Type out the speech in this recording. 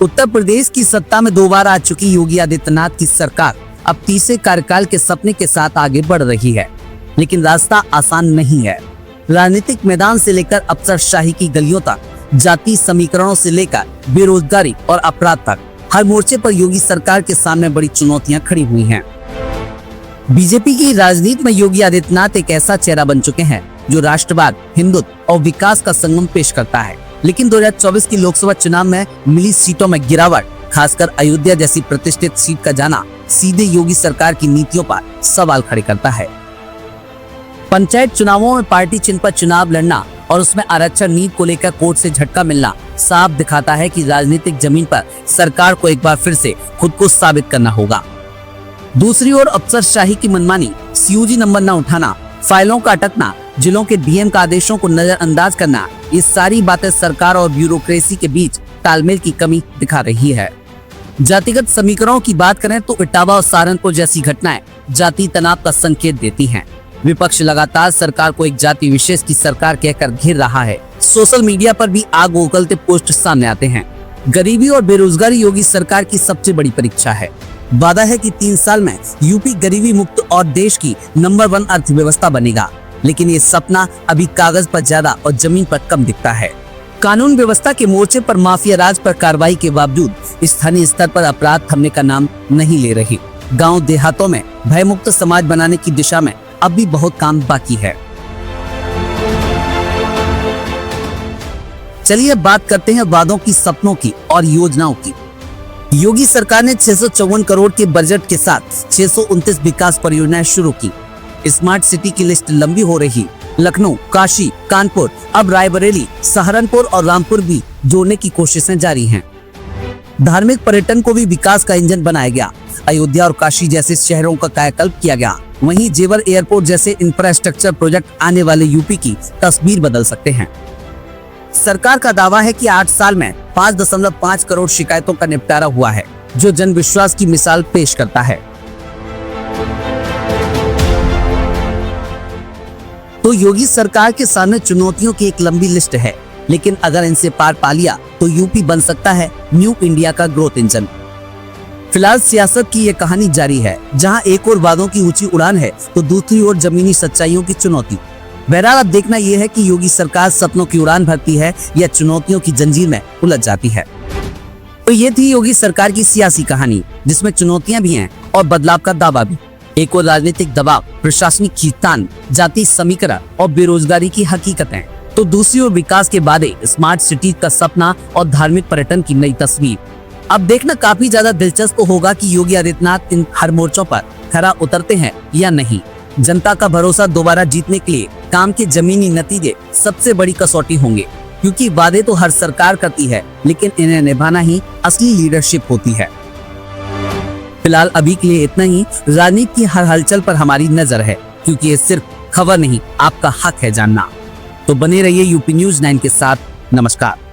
उत्तर प्रदेश की सत्ता में 2 बार आ चुकी योगी आदित्यनाथ की सरकार अब तीसरे कार्यकाल के सपने के साथ आगे बढ़ रही है, लेकिन रास्ता आसान नहीं है। राजनीतिक मैदान से लेकर अफसरशाही की गलियों तक, जाति समीकरणों से लेकर बेरोजगारी और अपराध तक, हर मोर्चे पर योगी सरकार के सामने बड़ी चुनौतियां खड़ी हुई हैं। बीजेपी की राजनीति में योगी आदित्यनाथ एक ऐसा चेहरा बन चुके हैं जो राष्ट्रवाद, हिंदुत्व और विकास का संगम पेश करता है। लेकिन 2024 की लोकसभा चुनाव में मिली सीटों में गिरावट, खासकर अयोध्या जैसी प्रतिष्ठित सीट का जाना, सीधे योगी सरकार की नीतियों पर सवाल खड़े करता है। पंचायत चुनावों में पार्टी चिन्ह पर चुनाव लड़ना और उसमें आरक्षण नीति को लेकर कोर्ट से झटका मिलना साफ दिखाता है कि राजनीतिक जमीन पर सरकार को एक बार फिर से खुद को साबित करना होगा। दूसरी ओर अफसरशाही की मनमानी, सीयूजी नंबर न उठाना, फाइलों का अटकना, जिलों के डीएम का आदेशों को नजरअंदाज करना, ये सारी बातें सरकार और ब्यूरोक्रेसी के बीच तालमेल की कमी दिखा रही है। जातिगत समीकरणों की बात करें तो इटावा और सहारनपुर जैसी घटनाएं जाति तनाव का संकेत देती हैं। विपक्ष लगातार सरकार को एक जाति विशेष की सरकार कहकर घेर रहा है। सोशल मीडिया पर भी आग उगलते पोस्ट सामने आते हैं। गरीबी और बेरोजगारी योगी सरकार की सबसे बड़ी परीक्षा है। वादा है कि 3 साल में यूपी गरीबी मुक्त और देश की नंबर 1 अर्थव्यवस्था बनेगा, लेकिन ये सपना अभी कागज पर ज्यादा और जमीन पर कम दिखता है। कानून व्यवस्था के मोर्चे पर माफिया राज पर कार्रवाई के बावजूद स्थानीय स्तर पर अपराध थमने का नाम नहीं ले रही। गांव देहातों में भयमुक्त समाज बनाने की दिशा में अब भी बहुत काम बाकी है। चलिए बात करते हैं वादों की, सपनों की और योजनाओं की। योगी सरकार ने 654 करोड़ के बजट के साथ 629 विकास परियोजनाएं शुरू की। स्मार्ट सिटी की लिस्ट लंबी हो रही। लखनऊ, काशी, कानपुर, अब रायबरेली, सहारनपुर और रामपुर भी जोड़ने की कोशिशें जारी हैं। धार्मिक पर्यटन को भी विकास का इंजन बनाया गया। अयोध्या और काशी जैसे शहरों का कायाकल्प किया गया। वहीं जेवर एयरपोर्ट जैसे इंफ्रास्ट्रक्चर प्रोजेक्ट आने वाले यूपी की तस्वीर बदल सकते हैं। सरकार का दावा है कि 8 साल में 5.5 करोड़ शिकायतों का निपटारा हुआ है, जो जन विश्वास की मिसाल पेश करता है। तो योगी सरकार के सामने चुनौतियों की एक लंबी लिस्ट है, लेकिन अगर इनसे पार पा लिया तो यूपी बन सकता है न्यू इंडिया का ग्रोथ इंजन। फिलहाल सियासत की ये कहानी जारी है, जहां एक और वादों की ऊंची उड़ान है तो दूसरी ओर जमीनी सच्चाइयों की चुनौती। बहरहाल अब देखना यह है कि योगी सरकार सपनों की उड़ान भरती है या चुनौतियों की जंजीर में उलझ जाती है। तो ये थी योगी सरकार की सियासी कहानी, जिसमें चुनौतियां भी हैं और बदलाव का दावा भी। एक और राजनीतिक दबाव, प्रशासनिक खींचतान, जाति समीकरण और बेरोजगारी की हकीकतें, तो दूसरी ओर विकास के वादे, स्मार्ट सिटी का सपना और धार्मिक पर्यटन की नई तस्वीर। अब देखना काफी ज्यादा दिलचस्प होगा कि योगी आदित्यनाथ इन हर मोर्चों पर खरा उतरते हैं या नहीं। जनता का भरोसा दोबारा जीतने के लिए काम के जमीनी नतीजे सबसे बड़ी कसौटी होंगे, क्योंकि वादे तो हर सरकार करती है, लेकिन इन्हें निभाना ही असली लीडरशिप होती है। फिलहाल अभी के लिए इतना ही। राजनीति की हर हलचल पर हमारी नजर है, क्योंकि ये सिर्फ खबर नहीं, आपका हक है जानना। तो बने रहिए यूपी न्यूज़ 9 के साथ। नमस्कार।